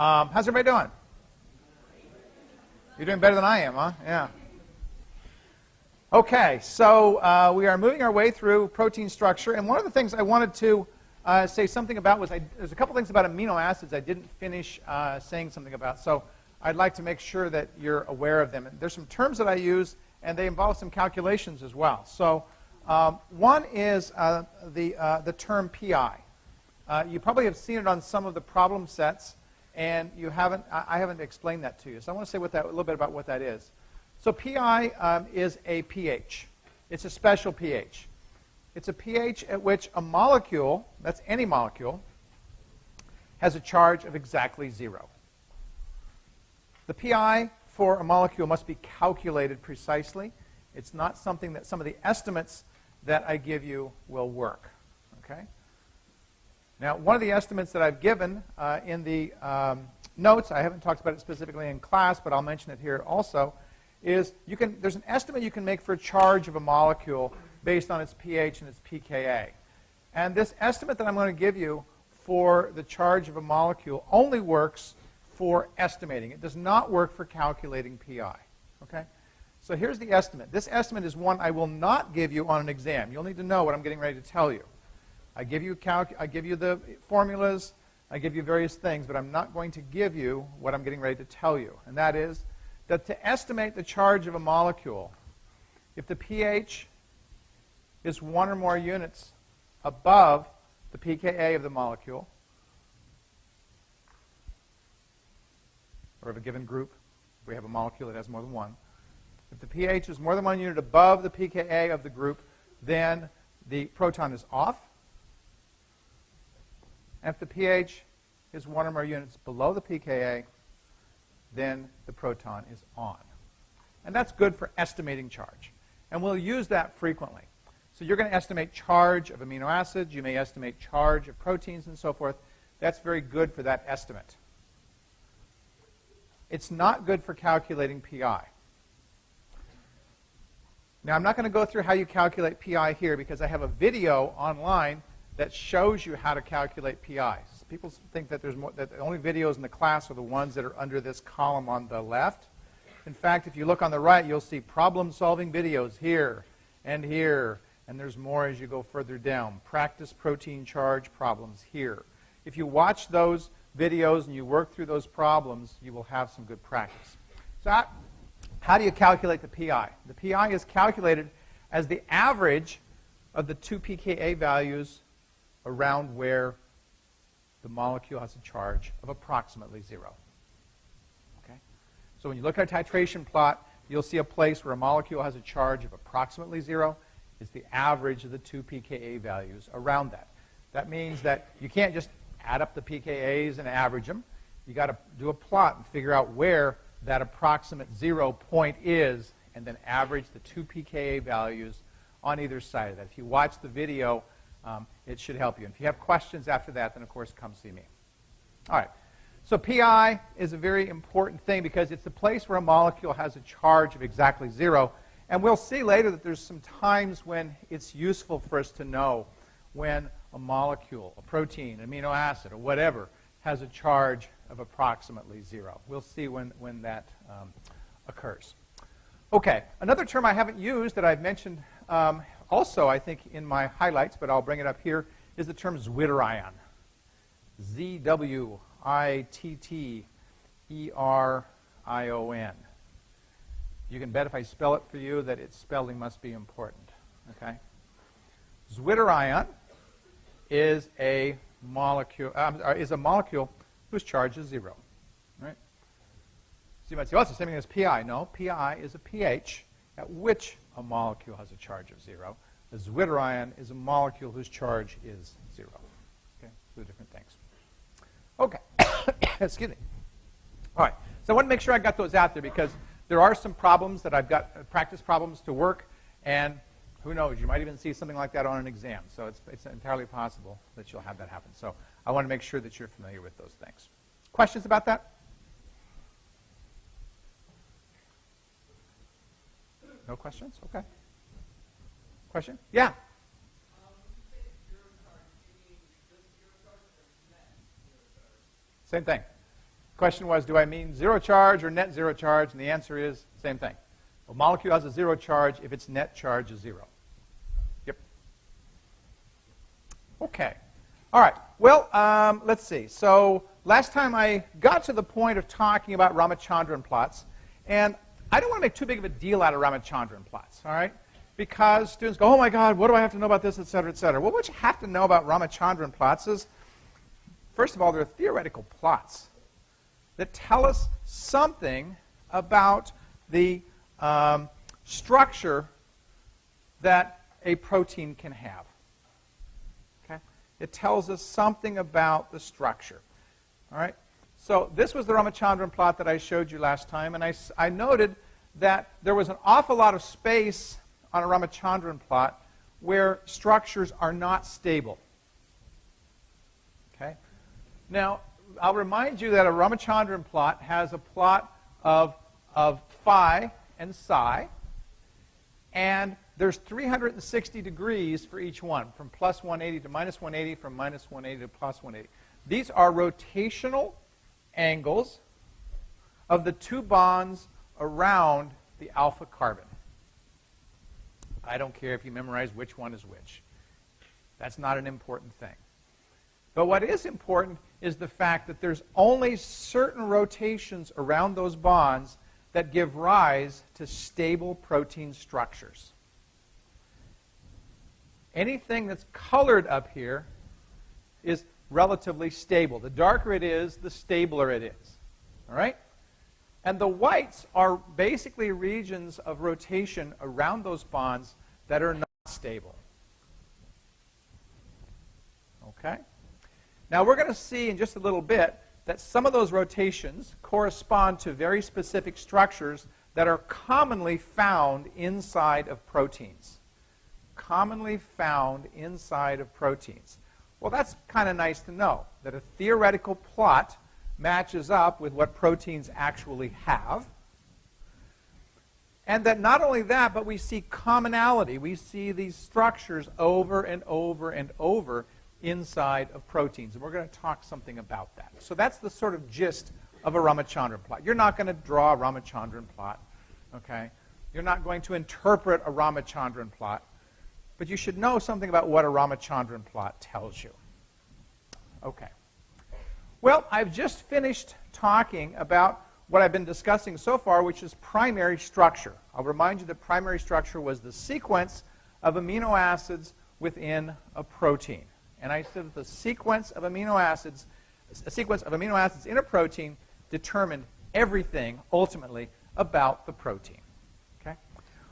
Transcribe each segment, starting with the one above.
How's everybody doing? You're doing better than I am, huh? Yeah. Okay, so we are moving our way through protein structure, and one of the things I wanted to say something about was there's a couple things about amino acids I didn't finish saying something about, so I'd like to make sure that you're aware of them. And there's some terms that I use, and they involve some calculations as well. So one is the term PI. You probably have seen it on some of the problem sets, and I haven't explained that to you. So I want to say a little bit about what that is. So PI is a pH. It's a special pH. It's a pH at which a molecule, that's any molecule, has a charge of exactly 0. The PI for a molecule must be calculated precisely. It's not something that some of the estimates that I give you will work. Okay? Now, one of the estimates that I've given in the notes, I haven't talked about it specifically in class, but I'll mention it here also, is there's an estimate you can make for a charge of a molecule based on its pH and its pKa. And this estimate that I'm going to give you for the charge of a molecule only works for estimating. It does not work for calculating PI. Okay? So here's the estimate. This estimate is one I will not give you on an exam. You'll need to know what I'm getting ready to tell you. I give you the formulas, I give you various things, but I'm not going to give you what I'm getting ready to tell you. And that is that to estimate the charge of a molecule, if the pH is 1 or more units above the pKa of the molecule, or of a given group, if we have a molecule that has more than one, if the pH is more than 1 unit above the pKa of the group, then the proton is off. And if the pH is 1 or more units below the pKa, then the proton is on. And that's good for estimating charge. And we'll use that frequently. So you're going to estimate charge of amino acids. You may estimate charge of proteins and so forth. That's very good for that estimate. It's not good for calculating PI. Now, I'm not going to go through how you calculate PI here because I have a video online that shows you how to calculate PIs. People think that that the only videos in the class are the ones that are under this column on the left. In fact, if you look on the right, you'll see problem-solving videos here, and there's more as you go further down. Practice protein charge problems here. If you watch those videos and you work through those problems, you will have some good practice. So how do you calculate the PI? The PI is calculated as the average of the two pKa values around where the molecule has a charge of approximately 0. Okay? So when you look at a titration plot, you'll see a place where a molecule has a charge of approximately 0. It's the average of the two pKa values around that. That means that you can't just add up the pKa's and average them. You've got to do a plot and figure out where that approximate 0 point is and then average the two pKa values on either side of that. If you watch the video, it should help you. And if you have questions after that, then of course come see me. All right. So PI is a very important thing because it's the place where a molecule has a charge of exactly 0. And we'll see later that there's some times when it's useful for us to know when a molecule, a protein, amino acid, or whatever, has a charge of approximately 0. We'll see when that occurs. Okay, another term I haven't used that I've mentioned also, I think, in my highlights, but I'll bring it up here, is the term Witter Ion. Z-W-I-T-T-E-R-I-O-N. You can bet if I spell it for you that its spelling must be important. Okay? Witter Ion is a molecule whose charge is 0. Right? So you might say, well, it's the same thing as PI. No, PI is a pH at which a molecule has a charge of 0. A Witter ion is a molecule whose charge is 0. Okay, two different things. Okay, excuse me. All right, so I want to make sure I got those out there because there are some problems that I've got, practice problems to work, and who knows, you might even see something like that on an exam. So it's entirely possible that you'll have that happen. So I want to make sure that you're familiar with those things. Questions about that? No questions? Okay. Question? Yeah? Same thing. question was, do I mean zero charge or net zero charge? And the answer is same thing. A molecule has a zero charge if its net charge is 0. Yep. Okay. All right. Well, let's see. So last time I got to the point of talking about Ramachandran plots, and I don't want to make too big of a deal out of Ramachandran plots, all right? Because students go, oh my God, what do I have to know about this, et cetera, et cetera. Well, what you have to know about Ramachandran plots is, first of all, they're theoretical plots that tell us something about the structure that a protein can have. Okay? It tells us something about the structure. All right? So this was the Ramachandran plot that I showed you last time, and I noted that there was an awful lot of space on a Ramachandran plot where structures are not stable. Okay? Now, I'll remind you that a Ramachandran plot has a plot of phi and psi, and there's 360 degrees for each one, from plus 180 to minus 180, from minus 180 to plus 180. These are rotational angles of the two bonds around the alpha carbon. I don't care if you memorize which one is which. That's not an important thing. But what is important is the fact that there's only certain rotations around those bonds that give rise to stable protein structures. Anything that's colored up here is relatively stable. The darker it is, the stabler it is. All right? And the whites are basically regions of rotation around those bonds that are not stable. Okay? Now we're going to see in just a little bit that some of those rotations correspond to very specific structures that are commonly found inside of proteins. Commonly found inside of proteins. Well, that's kind of nice to know, that a theoretical plot matches up with what proteins actually have. And that not only that, but we see commonality. We see these structures over and over and over inside of proteins. And we're going to talk something about that. So that's the sort of gist of a Ramachandran plot. You're not going to draw a Ramachandran plot. Okay? You're not going to interpret a Ramachandran plot. But you should know something about what a Ramachandran plot tells you. Okay. Well, I've just finished talking about what I've been discussing so far, which is primary structure. I'll remind you that primary structure was the sequence of amino acids within a protein. And I said that the sequence of amino acids in a protein determined everything, ultimately, about the protein. Okay?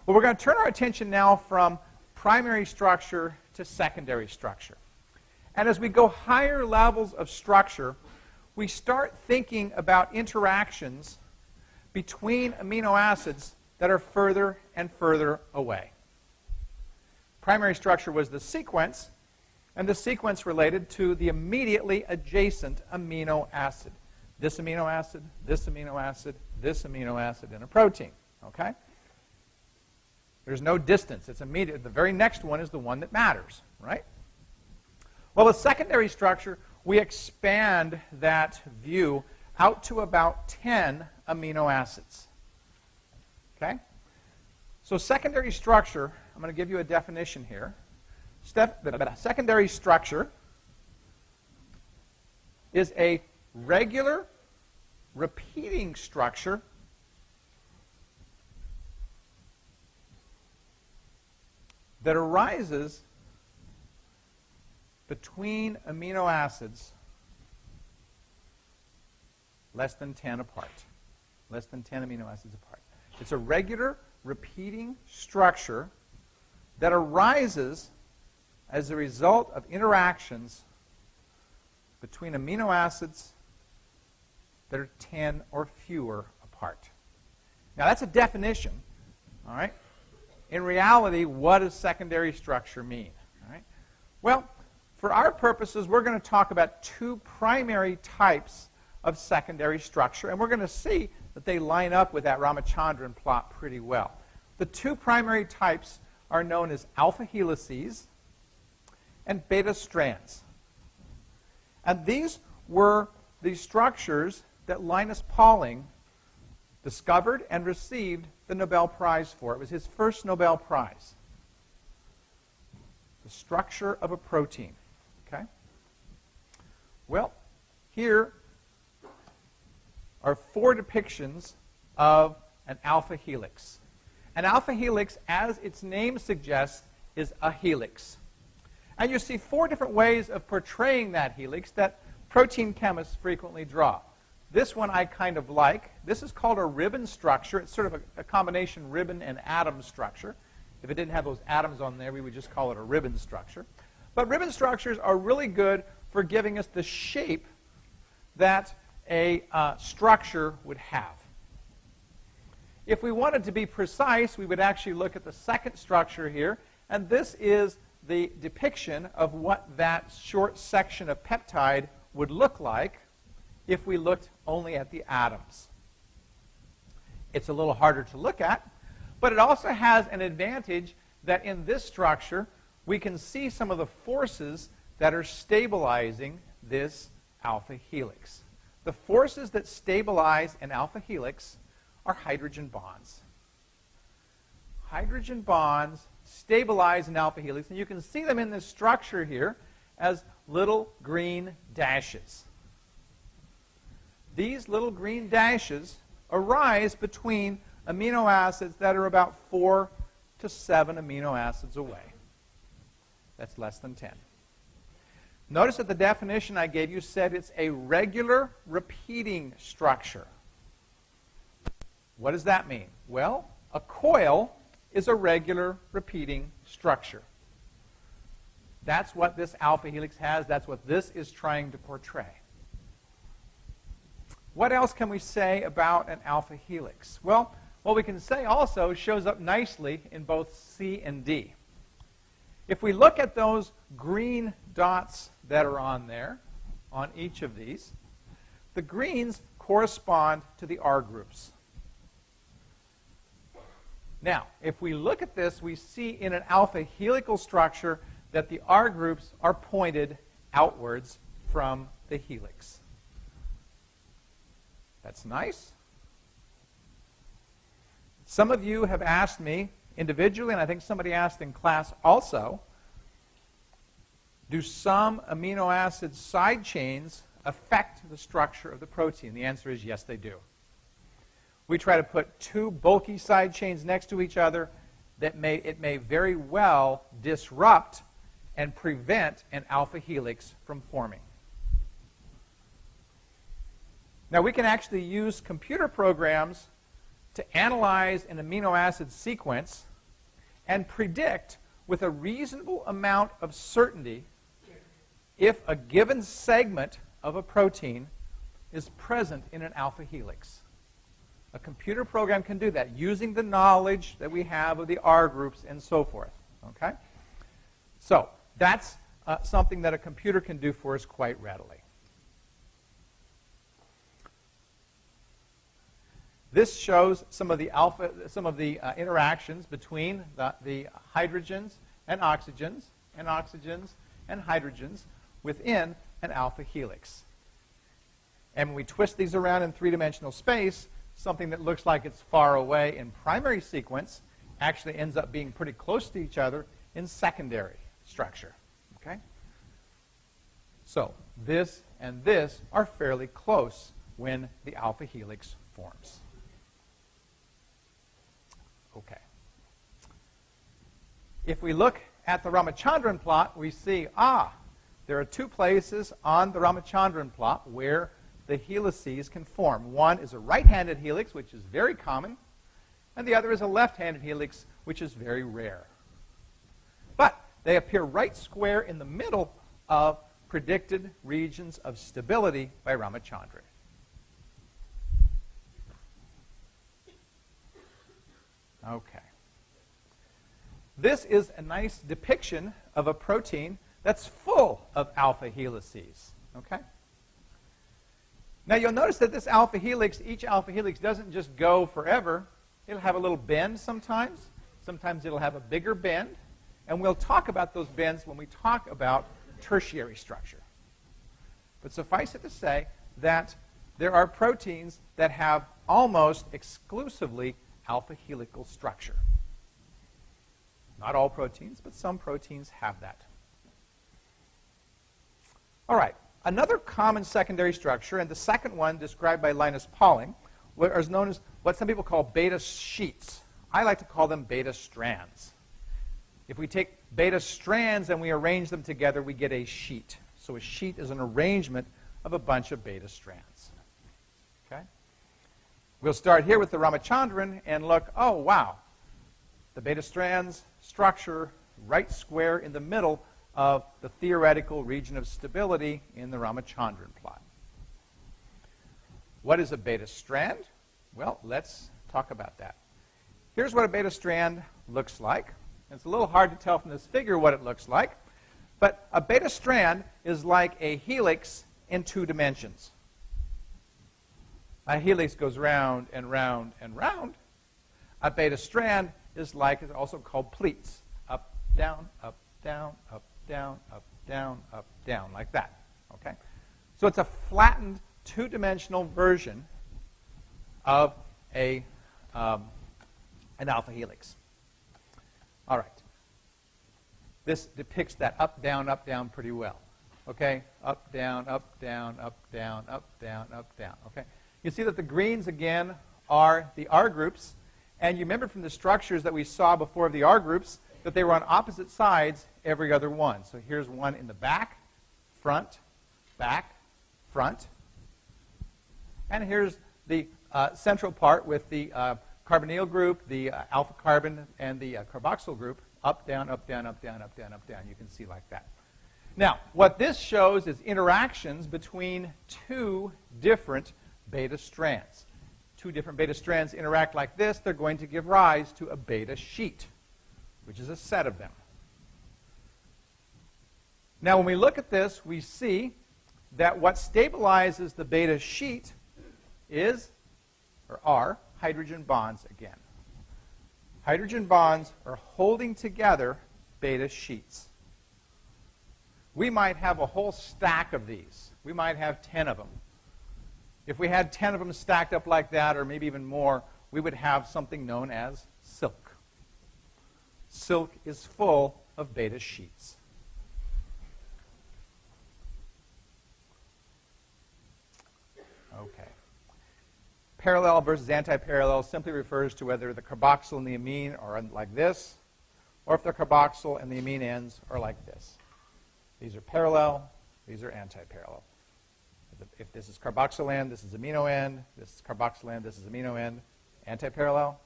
Well, we're going to turn our attention now from primary structure to secondary structure. And as we go higher levels of structure, we start thinking about interactions between amino acids that are further and further away. Primary structure was the sequence, and the sequence related to the immediately adjacent amino acid. This amino acid, this amino acid, this amino acid in a protein. Okay? There's no distance. It's immediate. The very next one is the one that matters, right? Well, the secondary structure, we expand that view out to about 10 amino acids. Okay? So secondary structure, I'm going to give you a definition here. Secondary structure is a regular, repeating structure that arises between amino acids less than 10 apart. Less than 10 amino acids apart. It's a regular, repeating structure that arises as a result of interactions between amino acids that are 10 or fewer apart. Now, that's a definition, all right? In reality, what does secondary structure mean? All right? Well, for our purposes, we're going to talk about two primary types of secondary structure, and we're going to see that they line up with that Ramachandran plot pretty well. The two primary types are known as alpha helices and beta strands. And these were the structures that Linus Pauling discovered and received the Nobel Prize for. It was his first Nobel Prize. The structure of a protein. Okay? Well, here are 4 depictions of an alpha helix. An alpha helix, as its name suggests, is a helix. And you see 4 different ways of portraying that helix that protein chemists frequently draw. This one I kind of like. This is called a ribbon structure. It's sort of a combination ribbon and atom structure. If it didn't have those atoms on there, we would just call it a ribbon structure. But ribbon structures are really good for giving us the shape that a structure would have. If we wanted to be precise, we would actually look at the second structure here, and this is the depiction of what that short section of peptide would look like if we looked only at the atoms. It's a little harder to look at, but it also has an advantage that in this structure we can see some of the forces that are stabilizing this alpha helix. The forces that stabilize an alpha helix are hydrogen bonds. Hydrogen bonds stabilize an alpha helix, and you can see them in this structure here as little green dashes. These little green dashes arise between amino acids that are about 4 to 7 amino acids away. That's less than 10. Notice that the definition I gave you said it's a regular repeating structure. What does that mean? Well, a coil is a regular repeating structure. That's what this alpha helix has. That's what this is trying to portray. What else can we say about an alpha helix? Well, what we can say also shows up nicely in both C and D. If we look at those green dots that are on there, on each of these, the greens correspond to the R groups. Now, if we look at this, we see in an alpha helical structure that the R groups are pointed outwards from the helix. That's nice. Some of you have asked me individually, and I think somebody asked in class also, do some amino acid side chains affect the structure of the protein? The answer is yes, they do. We try to put 2 bulky side chains next to each other that it may very well disrupt and prevent an alpha helix from forming. Now, we can actually use computer programs to analyze an amino acid sequence and predict with a reasonable amount of certainty if a given segment of a protein is present in an alpha helix. A computer program can do that using the knowledge that we have of the R groups and so forth. Okay? So that's something that a computer can do for us quite readily. This shows some of the interactions between the hydrogens and oxygens and hydrogens within an alpha helix. And when we twist these around in 3-dimensional space, something that looks like it's far away in primary sequence actually ends up being pretty close to each other in secondary structure. Okay? So this and this are fairly close when the alpha helix forms. Okay. If we look at the Ramachandran plot, we see, there are 2 places on the Ramachandran plot where the helices can form. One is a right-handed helix, which is very common, and the other is a left-handed helix, which is very rare. But they appear right square in the middle of predicted regions of stability by Ramachandran. Okay. This is a nice depiction of a protein that's full of alpha helices. Okay? Now you'll notice that this alpha helix, each alpha helix doesn't just go forever. It'll have a little bend sometimes. Sometimes it'll have a bigger bend. And we'll talk about those bends when we talk about tertiary structure. But suffice it to say that there are proteins that have almost exclusively alpha helical structure. Not all proteins, but some proteins have that. All right, another common secondary structure, and the second one described by Linus Pauling, is known as what some people call beta sheets. I like to call them beta strands. If we take beta strands and we arrange them together, we get a sheet. So a sheet is an arrangement of a bunch of beta strands. Okay? We'll start here with the Ramachandran and look, oh, wow. The beta strands structure right square in the middle of the theoretical region of stability in the Ramachandran plot. What is a beta strand? Well, let's talk about that. Here's what a beta strand looks like. It's a little hard to tell from this figure what it looks like, but a beta strand is like a helix in 2 dimensions. A helix goes round and round and round. A beta strand is like, it's also called pleats. Up, down, up, down, up, down, up, down, up, down, like that. Okay? So it's a flattened 2-dimensional version of an alpha helix. All right. This depicts that up, down pretty well. Okay? Up, down, up, down, up, down, up, down, up, down. Okay? You see that the greens, again, are the R groups. And you remember from the structures that we saw before of the R groups that they were on opposite sides every other one. So here's one in the back, front, and here's the central part with the carbonyl group, the alpha carbon, and the carboxyl group, up, down, up, down, up, down, up, down, up, down. You can see like that. Now, what this shows is interactions between 2 different beta strands. 2 different beta strands interact like this. They're going to give rise to a beta sheet, which is a set of them. Now, when we look at this, we see that what stabilizes the beta sheet are hydrogen bonds again. Hydrogen bonds are holding together beta sheets. We might have a whole stack of these. We might have 10 of them. If we had 10 of them stacked up like that, or maybe even more, we would have something known as silk. Silk is full of beta sheets. Okay. Parallel versus anti-parallel simply refers to whether the carboxyl and the amine are like this, or if the carboxyl and the amine ends are like this. These are parallel, these are anti-parallel. If this is carboxyl end, this is amino end, this is carboxyl end, this is amino end, anti-parallel,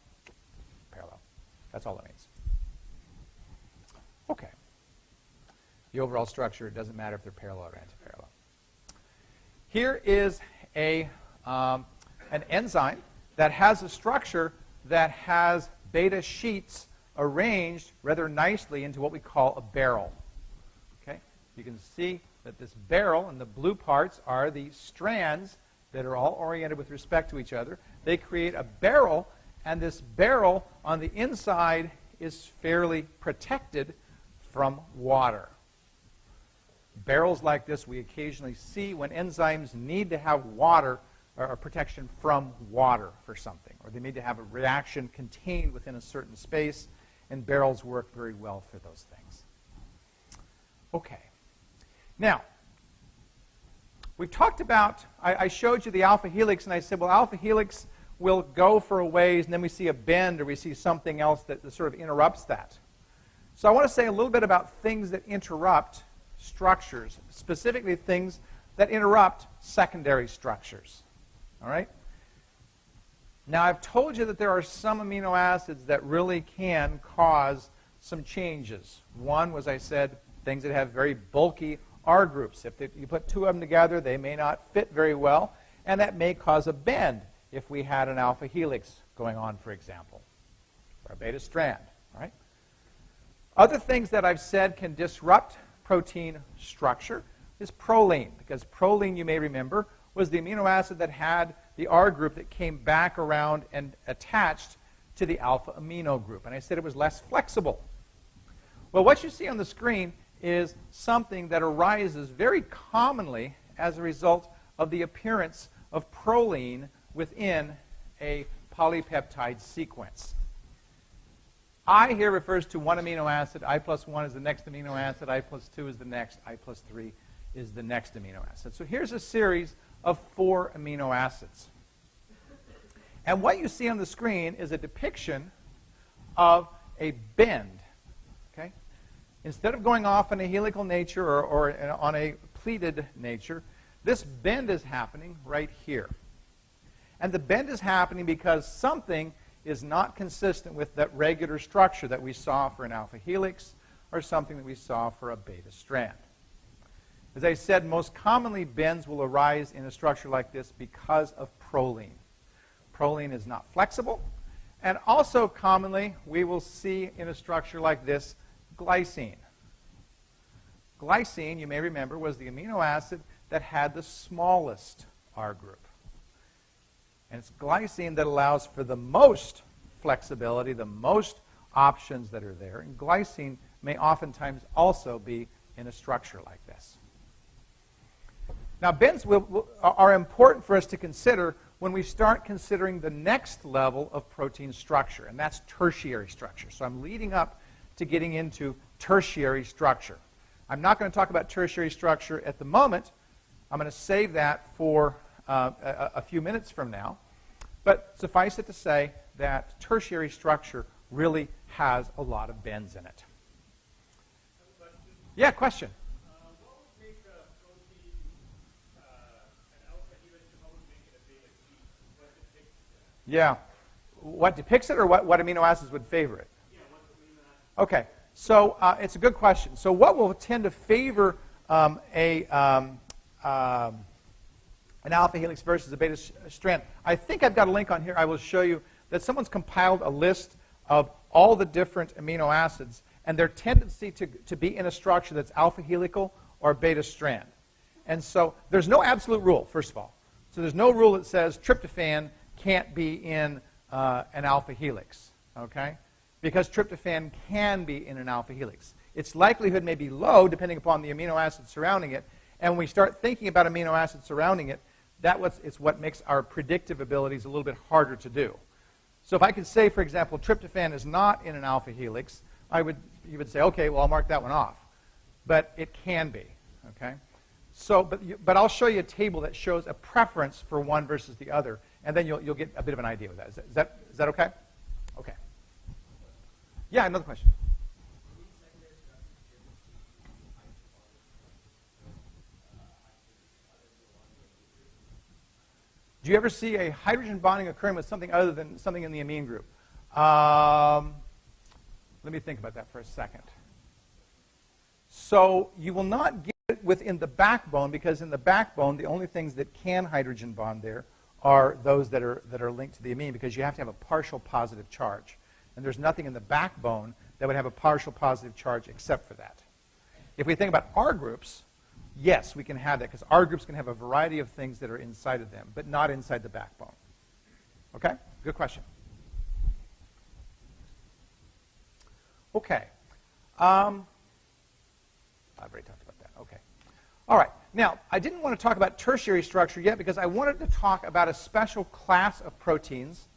parallel. That's all it means. Okay. The overall structure, it doesn't matter if they're parallel or anti-parallel. Here is an enzyme that has a structure that has beta sheets arranged rather nicely into what we call a barrel. Okay? You can see that this barrel and the blue parts are the strands that are all oriented with respect to each other. They create a barrel, and this barrel on the inside is fairly protected from water. Barrels like this we occasionally see when enzymes need to have water or protection from water for something, or they need to have a reaction contained within a certain space, and barrels work very well for those things. Okay. Now, we've talked about, I showed you the alpha helix, and I said, well, alpha helix will go for a ways, and then we see a bend, or we see something else that sort of interrupts that. So I want to say a little bit about things that interrupt structures, specifically things that interrupt secondary structures. All right? Now, I've told you that there are some amino acids that really can cause some changes. One was, I said, things that have very bulky R groups. If you put 2 of them together, they may not fit very well, and that may cause a bend if we had an alpha helix going on, for example, or a beta strand. Right? Other things that I've said can disrupt protein structure is proline, because proline, you may remember, was the amino acid that had the R group that came back around and attached to the alpha amino group. And I said it was less flexible. Well, what you see on the screen is something that arises very commonly as a result of the appearance of proline within a polypeptide sequence. I here refers to one amino acid. I plus 1 is the next amino acid. I plus 2 is the next. I plus 3 is the next amino acid. So here's a series of 4 amino acids. And what you see on the screen is a depiction of a bend. Okay? Instead of going off in a helical nature or on a pleated nature, this bend is happening right here. And the bend is happening because something is not consistent with that regular structure that we saw for an alpha helix or something that we saw for a beta strand. As I said, most commonly bends will arise in a structure like this because of proline. Proline is not flexible. And also commonly, we will see in a structure like this glycine. Glycine, you may remember, was the amino acid that had the smallest R group. And it's glycine that allows for the most flexibility, the most options that are there. And glycine may oftentimes also be in a structure like this. Now, bends are important for us to consider when we start considering the next level of protein structure, and that's tertiary structure. So I'm leading up to getting into tertiary structure. I'm not going to talk about tertiary structure at the moment. I'm going to save that for a few minutes from now. But suffice it to say that tertiary structure really has a lot of bends in it. Question? Yeah, question. What would make a protein an alpha helix and what would make it a beta sheet? What depicts that? Yeah. What depicts it or what amino acids would favor it? Yeah, what amino acids? Okay. So it's a good question. So what will tend to favor an alpha helix versus a beta strand? I think I've got a link on here. I will show you that someone's compiled a list of all the different amino acids and their tendency to be in a structure that's alpha helical or beta strand. And so there's no absolute rule, first of all. So there's no rule that says tryptophan can't be in an alpha helix, okay? Because tryptophan can be in an alpha helix. Its likelihood may be low depending upon the amino acids surrounding it. And when we start thinking about amino acids surrounding it, it's what makes our predictive abilities a little bit harder to do. So if I could say, for example, tryptophan is not in an alpha helix, you would say, okay, well, I'll mark that one off. But it can be, okay? So, but I'll show you a table that shows a preference for one versus the other, and then you'll get a bit of an idea of that. Is that okay? Okay. Yeah, another question. Do you ever see a hydrogen bonding occurring with something other than something in the amine group? Let me think about that for a second. So you will not get it within the backbone because in the backbone, the only things that can hydrogen bond there are those that are linked to the amine because you have to have a partial positive charge. And there's nothing in the backbone that would have a partial positive charge except for that. If we think about R groups, yes, we can have that because R groups can have a variety of things that are inside of them, but not inside the backbone. Okay? Good question. Okay. I've already talked about that. Okay. All right. Now, I didn't want to talk about tertiary structure yet because I wanted to talk about a special class of proteins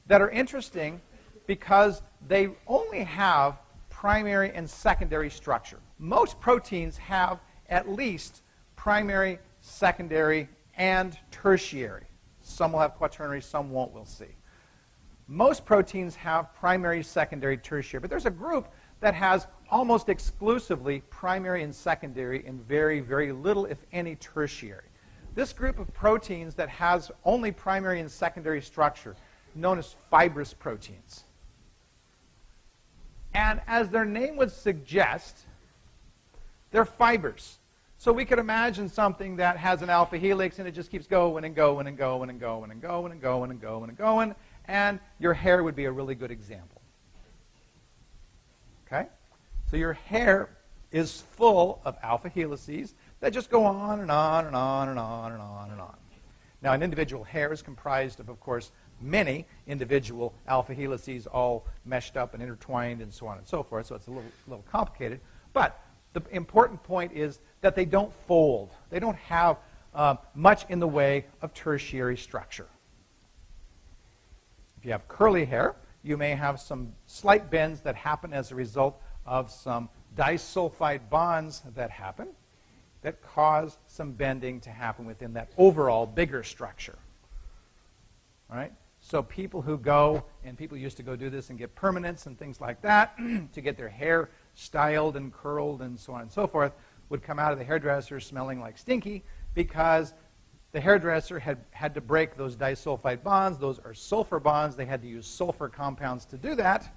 that are interesting because they only have primary and secondary structure. Most proteins have at least primary, secondary, and tertiary. Some will have quaternary, some won't, we'll see. Most proteins have primary, secondary, tertiary, but there's a group that has almost exclusively primary and secondary and very, very little, if any, tertiary. This group of proteins that has only primary and secondary structure, known as fibrous proteins. And as their name would suggest, they're fibers. So we could imagine something that has an alpha helix and it just keeps going and going and going and going and going and going and going and going, and your hair would be a really good example. Okay? So your hair is full of alpha helices that just go on and on and on and on and on and on. Now, an individual hair is comprised of course, many individual alpha helices all meshed up and intertwined and so on and so forth, so it's a little complicated. But the important point is that they don't fold. They don't have much in the way of tertiary structure. If you have curly hair, you may have some slight bends that happen as a result of some disulfide bonds that happen that cause some bending to happen within that overall bigger structure. All right? So people who go, and people used to go do this and get permanents and things like that to get their hair styled and curled and so on and so forth, would come out of the hairdresser smelling like stinky because the hairdresser had to break those disulfide bonds. Those are sulfur bonds. They had to use sulfur compounds to do that,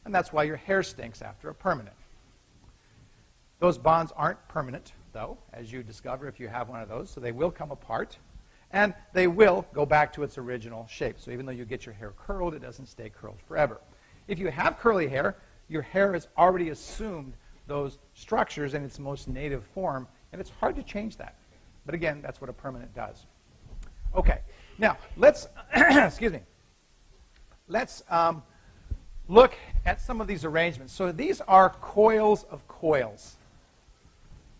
and that's why your hair stinks after a permanent. Those bonds aren't permanent, though, as you discover if you have one of those, so they will come apart, and they will go back to its original shape. So even though you get your hair curled, it doesn't stay curled forever. If you have curly hair, your hair has already assumed those structures in its most native form, and it's hard to change that. But again, that's what a permanent does. Okay, now let's excuse me. Let's look at some of these arrangements. So these are coils of coils.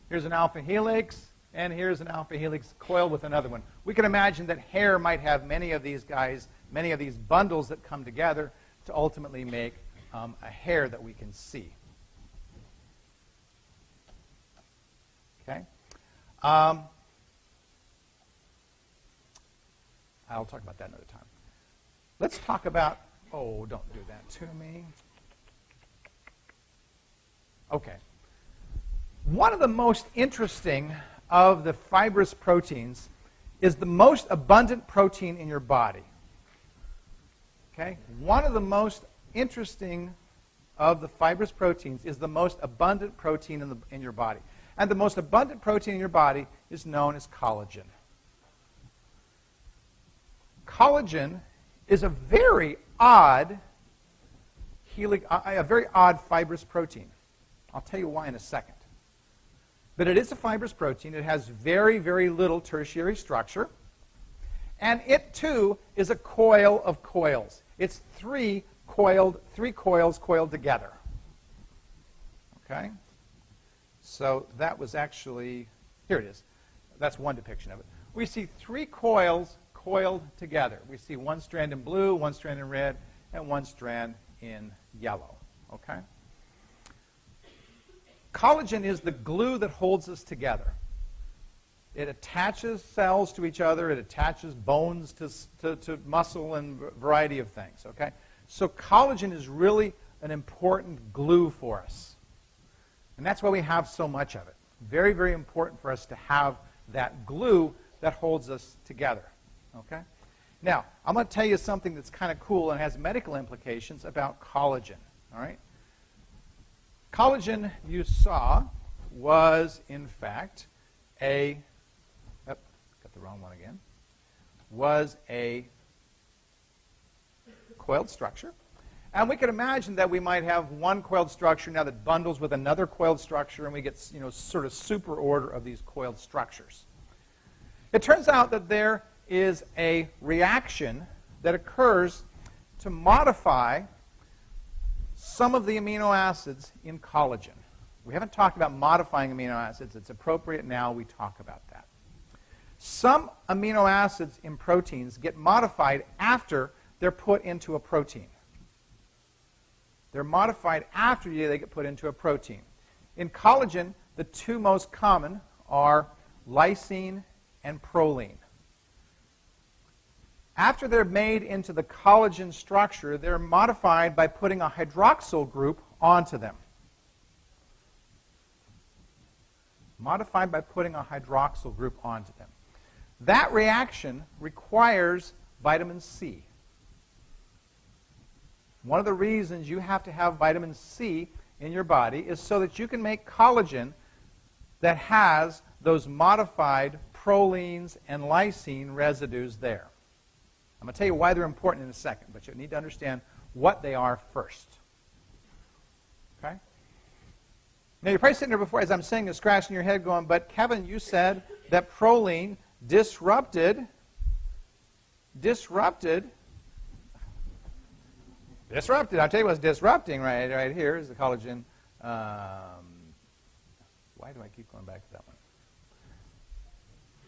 Here's an alpha helix, and here's an alpha helix coil with another one. We can imagine that hair might have many of these guys, many of these bundles that come together to ultimately make a hair that we can see. Okay. I'll talk about that another time. Let's talk about, oh, don't do that to me. Okay. One of the most interesting of the fibrous proteins is the most abundant protein in your body. Okay? One of the most interesting of the fibrous proteins is the most abundant protein in your body. And the most abundant protein in your body is known as collagen. Collagen is a very odd fibrous protein. I'll tell you why in a second. But it is a fibrous protein. It has very, very little tertiary structure. And it, too, is a coil of coils. It's three coils coiled together. Okay? So that was actually, here it is. That's one depiction of it. We see three coils coiled together. We see one strand in blue, one strand in red, and one strand in yellow. Okay? Collagen is the glue that holds us together. It attaches cells to each other. It attaches bones to muscle and a variety of things. Okay? So collagen is really an important glue for us. And that's why we have so much of it. Very, very important for us to have that glue that holds us together. Okay? Now, I'm going to tell you something that's kind of cool and has medical implications about collagen. All right? Collagen, you saw, was in fact a, got the wrong one again, was a coiled structure. And we could imagine that we might have one coiled structure now that bundles with another coiled structure, and we get, sort of super order of these coiled structures. It turns out that there is a reaction that occurs to modify some of the amino acids in collagen. We haven't talked about modifying amino acids. It's appropriate now we talk about that. Some amino acids in proteins get modified after they're put into a protein. They're modified after they get put into a protein. In collagen, the two most common are lysine and proline. After they're made into the collagen structure, they're modified by putting a hydroxyl group onto them. Modified by putting a hydroxyl group onto them. That reaction requires vitamin C. One of the reasons you have to have vitamin C in your body is so that you can make collagen that has those modified prolines and lysine residues there. I'm going to tell you why they're important in a second, but you need to understand what they are first. Okay? Now, you're probably sitting there before, as I'm saying, this, scratching your head going, but Kevin, you said that proline disrupted, I'll tell you what's disrupting right here is the collagen. Why do I keep going back to that one?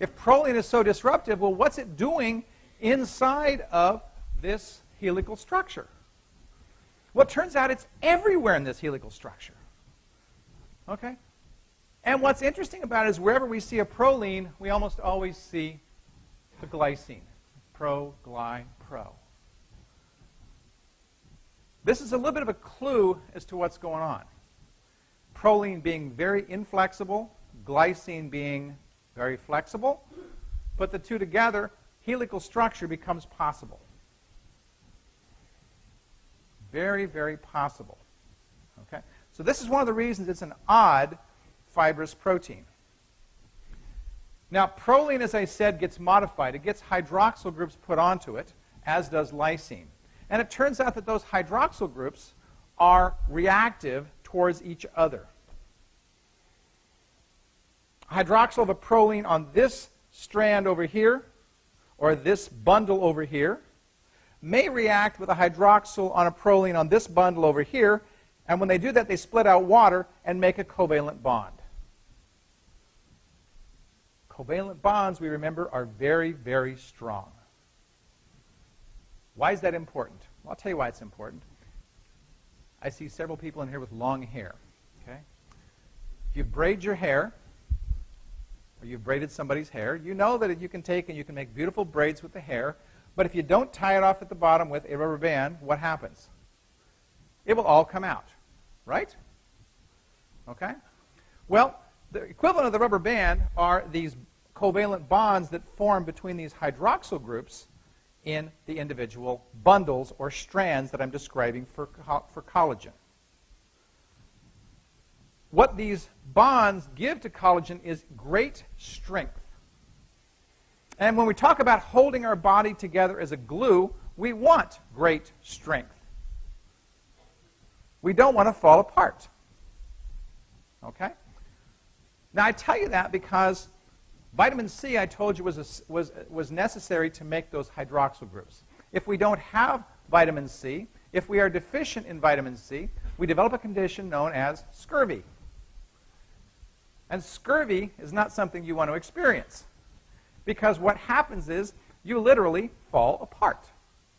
If proline is so disruptive, well, what's it doing inside of this helical structure? Well, it turns out it's everywhere in this helical structure. Okay? And what's interesting about it is wherever we see a proline, we almost always see the glycine. Pro, gly, pro. This is a little bit of a clue as to what's going on. Proline being very inflexible, glycine being very flexible. Put the two together, helical structure becomes possible. Very, very possible. Okay? So this is one of the reasons it's an odd fibrous protein. Now, proline, as I said, gets modified. It gets hydroxyl groups put onto it, as does lysine. And it turns out that those hydroxyl groups are reactive towards each other. Hydroxyl of a proline on this strand over here, or this bundle over here, may react with a hydroxyl on a proline on this bundle over here, and when they do that, they split out water and make a covalent bond. Covalent bonds, we remember, are very, very strong. Why is that important? Well, I'll tell you why it's important. I see several people in here with long hair. Okay? If you braid your hair, or you've braided somebody's hair, you know that you can take and you can make beautiful braids with the hair, but if you don't tie it off at the bottom with a rubber band, what happens? It will all come out, right? Okay? Well, the equivalent of the rubber band are these covalent bonds that form between these hydroxyl groups in the individual bundles or strands that I'm describing for collagen. What these bonds give to collagen is great strength. And when we talk about holding our body together as a glue, we want great strength. We don't want to fall apart. Okay? Now, I tell you that because vitamin C, I told you, was necessary to make those hydroxyl groups. If we don't have vitamin C, if we are deficient in vitamin C, we develop a condition known as scurvy. And scurvy is not something you want to experience, because what happens is you literally fall apart.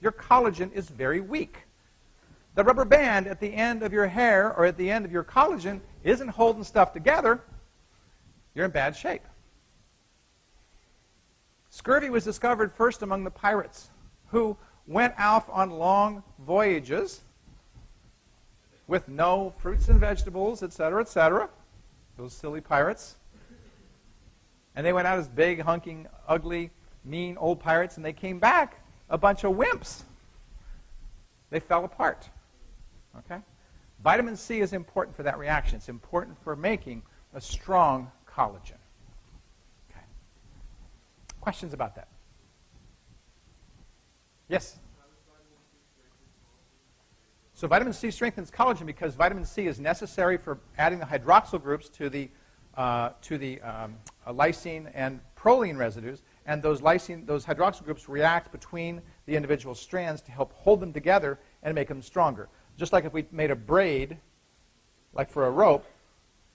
Your collagen is very weak. The rubber band at the end of your hair or at the end of your collagen isn't holding stuff together. You're in bad shape. Scurvy was discovered first among the pirates who went off on long voyages with no fruits and vegetables, etc., etc. Those silly pirates. And they went out as big, hunking, ugly, mean old pirates, and they came back a bunch of wimps. They fell apart. Okay? Vitamin C is important for that reaction. It's important for making a strong collagen. Okay. Questions about that? Yes? So vitamin C strengthens collagen because vitamin C is necessary for adding the hydroxyl groups to the lysine and proline residues, and those hydroxyl groups react between the individual strands to help hold them together and make them stronger. Just like if we made a braid, like for a rope,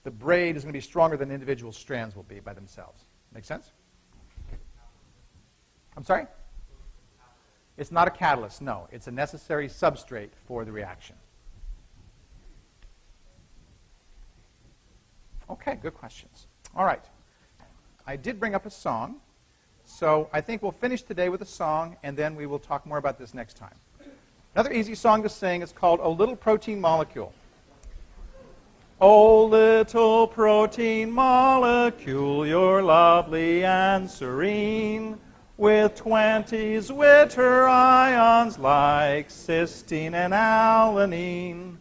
the braid is going to be stronger than the individual strands will be by themselves. Make sense? I'm sorry? It's not a catalyst, no. It's a necessary substrate for the reaction. Okay, good questions. All right. I did bring up a song, so I think we'll finish today with a song, and then we will talk more about this next time. Another easy song to sing is called "O Little Protein Molecule." O little protein molecule, you're lovely and serene, with 20s Witter ions like cysteine and alanine.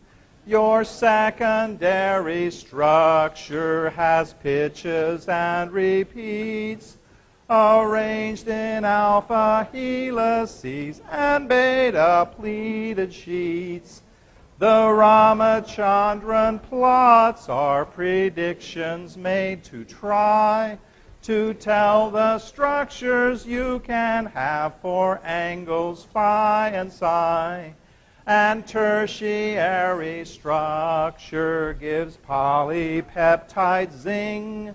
Your secondary structure has pitches and repeats, arranged in alpha helices and beta pleated sheets. The Ramachandran plots are predictions made to try to tell the structures you can have for angles phi and psi. And tertiary structure gives polypeptide zing,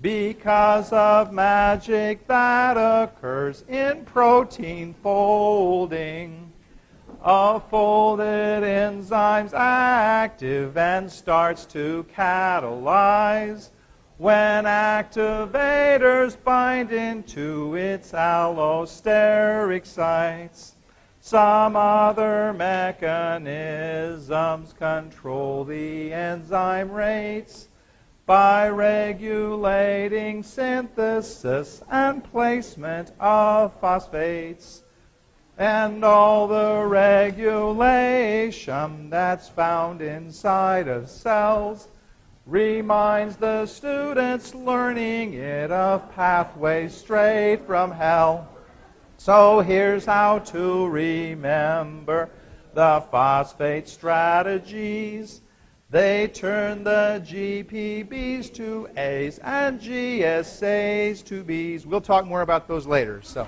because of magic that occurs in protein folding. A folded enzyme's active and starts to catalyze when activators bind into its allosteric sites. Some other mechanisms control the enzyme rates by regulating synthesis and placement of phosphates. And all the regulation that's found inside of cells reminds the students learning it of pathways straight from hell. So here's how to remember the phosphate strategies. They turn the GPBs to A's and GSAs to B's. We'll talk more about those later. So.